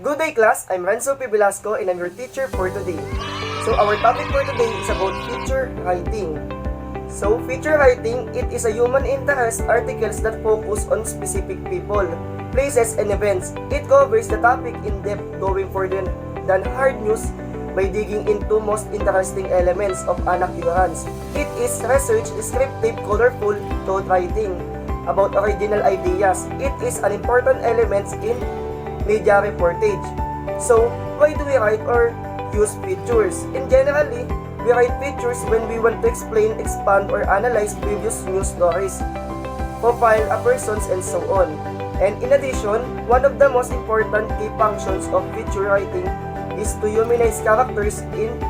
Good day class, I'm Renzo Velasco and I'm your teacher for today. So our topic for today is about feature writing. So feature writing, it is a human interest articles that focus on specific people, places and events. It covers the topic in depth, going further than hard news by digging into most interesting elements of an occurrence. It is research, descriptive, colorful thought writing about original ideas. It is an important element in media reportage. So, why do we write or use features? In generally, we write features when we want to explain, expand, or analyze previous news stories, profile a persons, and so on. And in addition, one of the most important key functions of feature writing is to humanize characters in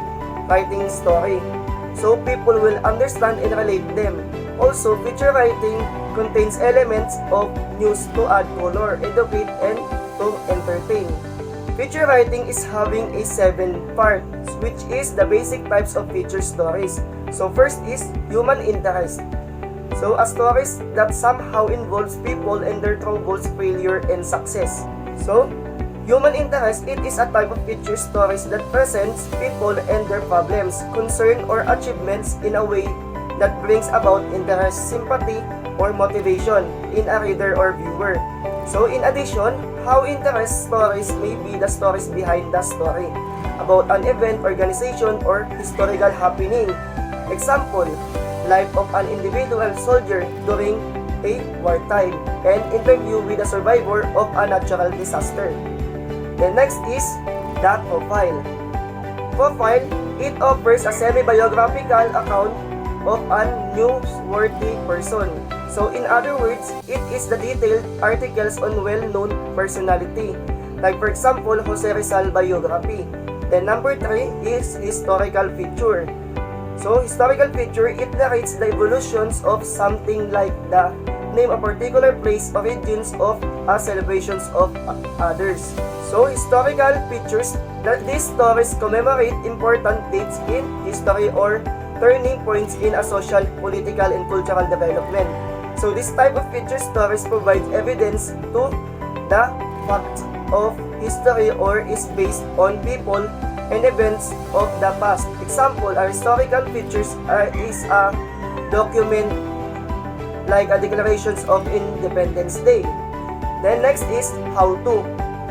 writing story, so people will understand and relate them. Also, feature writing contains elements of news to add color, educate, and to entertain. Feature writing is having a 7 parts, which is the basic types of feature stories. So first is human interest. So a stories that somehow involves people and their troubles, failure, and success. So human interest, it is a type of feature stories that presents people and their problems, concern, or achievements in a way that brings about interest, sympathy, or motivation in a reader or viewer. So in addition, how interest stories may be the stories behind the story, about an event, organization, or historical happening. Example, life of an individual soldier during a wartime, and interview with a survivor of a natural disaster. The next is the profile. Profile, it offers a semi-biographical account of a newsworthy person. So in other words, it is the detailed articles on well-known personality. Like for example, Jose Rizal biography. Then number 3 is historical feature. So historical feature, it narrates the evolutions of something, like the name a particular place, origins of celebrations of others. So historical features, that these stories commemorate important dates in history or turning points in a social, political, and cultural development. So this type of feature stories provides evidence to the fact of history or is based on people and events of the past. Example, a historical features is a document like a declarations of Independence Day. Then next is how to.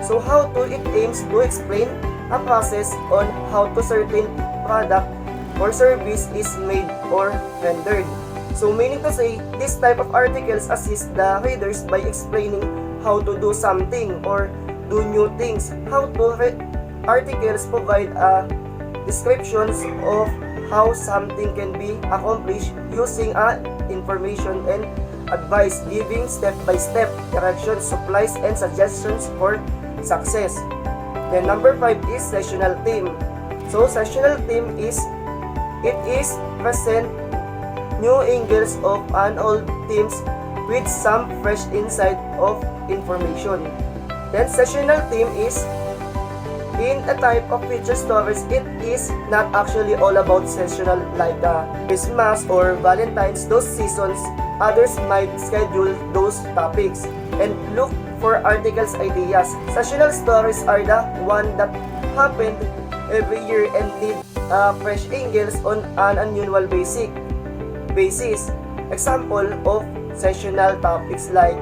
So how to, it aims to explain a process on how to certain product or service is made or rendered. So meaning to say, this type of articles assist the readers by explaining how to do something or do new things. How to articles provide descriptions of how something can be accomplished using information and advice, giving step-by-step directions, supplies, and suggestions for success. Then number 5 is sessional theme. So sessional theme is, it is present new angles of an old themes with some fresh insight of information. Then sessional theme is, in a type of feature stories, it is not actually all about sessional, like Christmas or Valentine's, those seasons. Others might schedule those topics and look for articles ideas. Sessional stories are the one that happened every year and need fresh angles on an unusual basis. Example of sessional topics like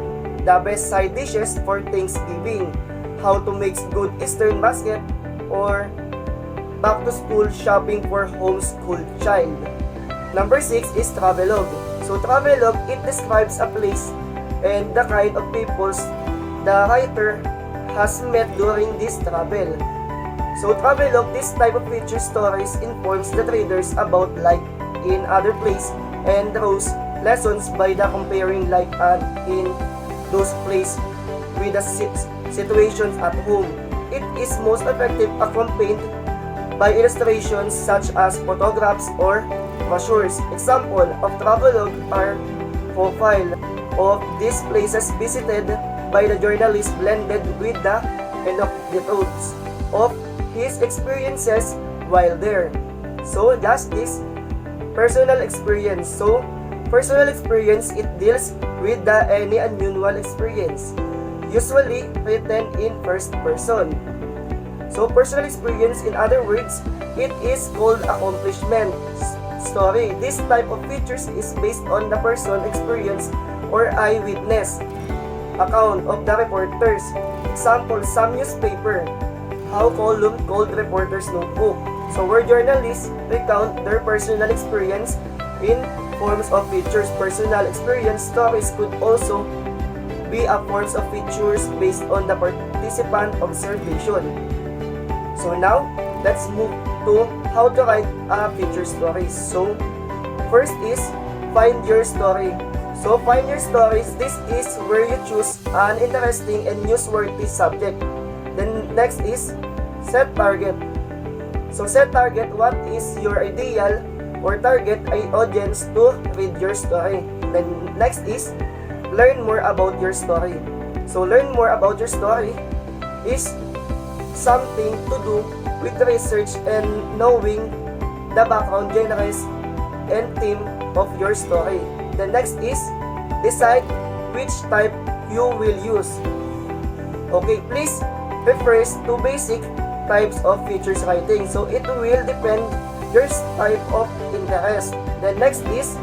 the best side dishes for Thanksgiving, how to make good Eastern basket, or back to school shopping for homeschooled child. Number 6 is travelogue. So travelogue, it describes a place and the kind of peoples the writer has met during this travel. So travelogue, this type of feature stories informs the readers about life in other place and draws lessons by the comparing life in those places with the situations at home. It is most effective accompanied by illustrations such as photographs or brochures. Example of travelogue are profile of these places visited by the journalist blended with the anecdotes of his experiences while there. So that's this personal experience. So personal experience, it deals with the any unusual experience. usually written in first person. So personal experience, in other words, it is called accomplishment story. This type of features is based on the person experience or eyewitness account of the reporters. Example, some newspaper, how column called reporter's notebook. So where journalists recount their personal experience in forms of features. Personal experience stories could also be a forms of features based on the participant observation. So now, let's move to how to write a feature story. So first is find your story. So find your stories, this is where you choose an interesting and newsworthy subject. Then next is set target. So set target, what is your ideal or target audience to read your story. Then next is learn more about your story. So learn more about your story is something to do with research and knowing the background, genres, and theme of your story. The next is decide which type you will use. Okay, please refers to basic types of features writing. So it will depend your type of interest. The next is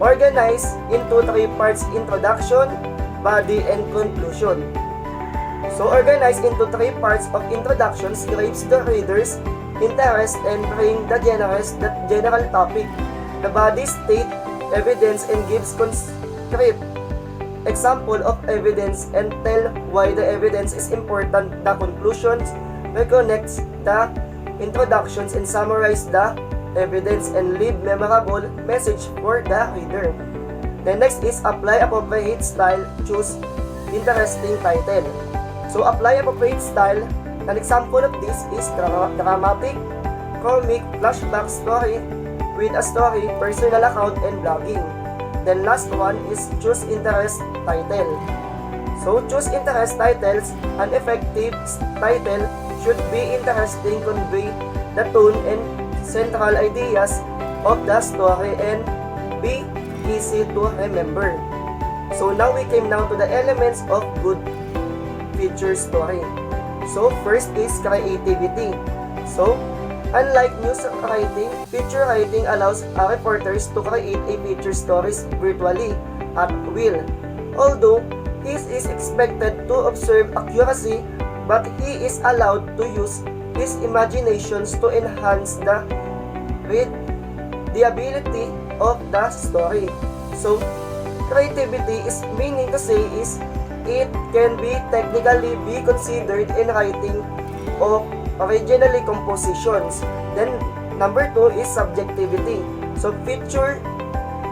organize into 3 parts: introduction, body, and conclusion. So organize into 3 parts of introduction grabs the reader's interest and bring the general topic. The body state evidence and gives concrete example of evidence and tell why the evidence is important. The conclusions reconnects the introductions and summarize the evidence and leave memorable message for the reader. The next is apply appropriate style, choose interesting title. So apply appropriate style. An example of this is dramatic, comic, flashback story, with a story, personal account, and blogging. Then last one is choose interest title. So choose interest titles. An effective title should be interesting, convey the tone and central ideas of the story, and be easy to remember. So now we came now to the elements of good feature story. So first is creativity. So unlike news writing, feature writing allows reporters to create a feature stories virtually at will. Although he is expected to observe accuracy, but he is allowed to use his imaginations to enhance the readability of the story. So creativity is meaning to say is it can be technically be considered in writing of originally compositions. Then number 2 is subjectivity. So feature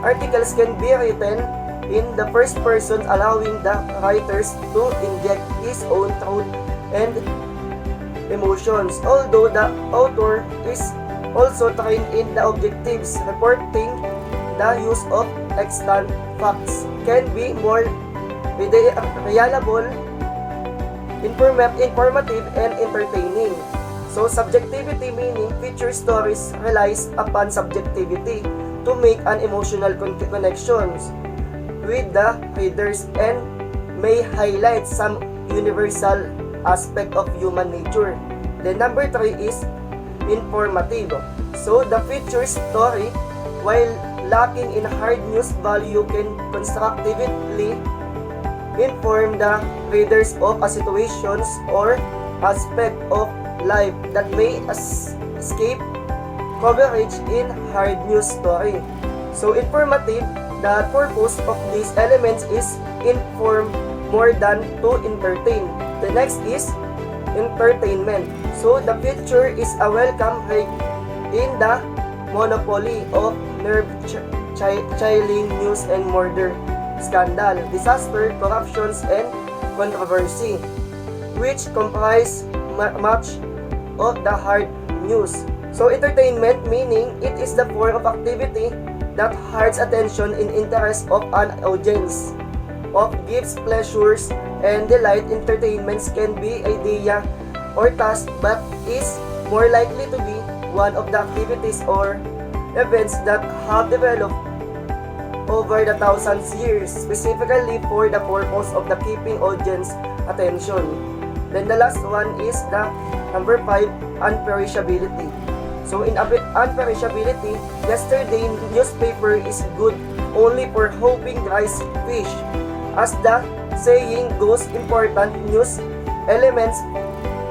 articles can be written in the first person, allowing the writers to inject his own thought and emotions. Although the author is also trained in the objectives, reporting the use of extant facts can be more reliable, informative, and entertaining. So subjectivity meaning feature stories relies upon subjectivity to make an emotional connections with the readers and may highlight some universal aspect of human nature. Then number 3 is informative. So the feature story, while lacking in hard news value, can constructively inform the readers of a situations or aspect of life that may escape coverage in hard news story. So informative, the purpose of these elements is inform more than to entertain. The next is entertainment. So the feature is a welcome break in the monopoly of nerve-chilling news and murder, scandal, disaster, corruptions, and controversy, which comprise much of the hard news. So entertainment meaning it is the form of activity that holds attention and interest of an audience, of gives pleasures and delight. Entertainments can be idea or task, but is more likely to be one of the activities or events that have developed over the thousands years, specifically for the purpose of the keeping audience attention. Then the last one is the number 5, unperishability. So in unperishability, yesterday newspaper is good only for hoping dry fish. As the saying goes, important news elements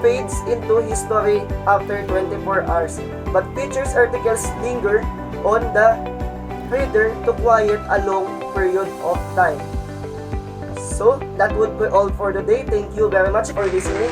fades into history after 24 hours. But features articles linger on the reader to quiet a long period of time. So that would be all for today. Thank you very much for listening.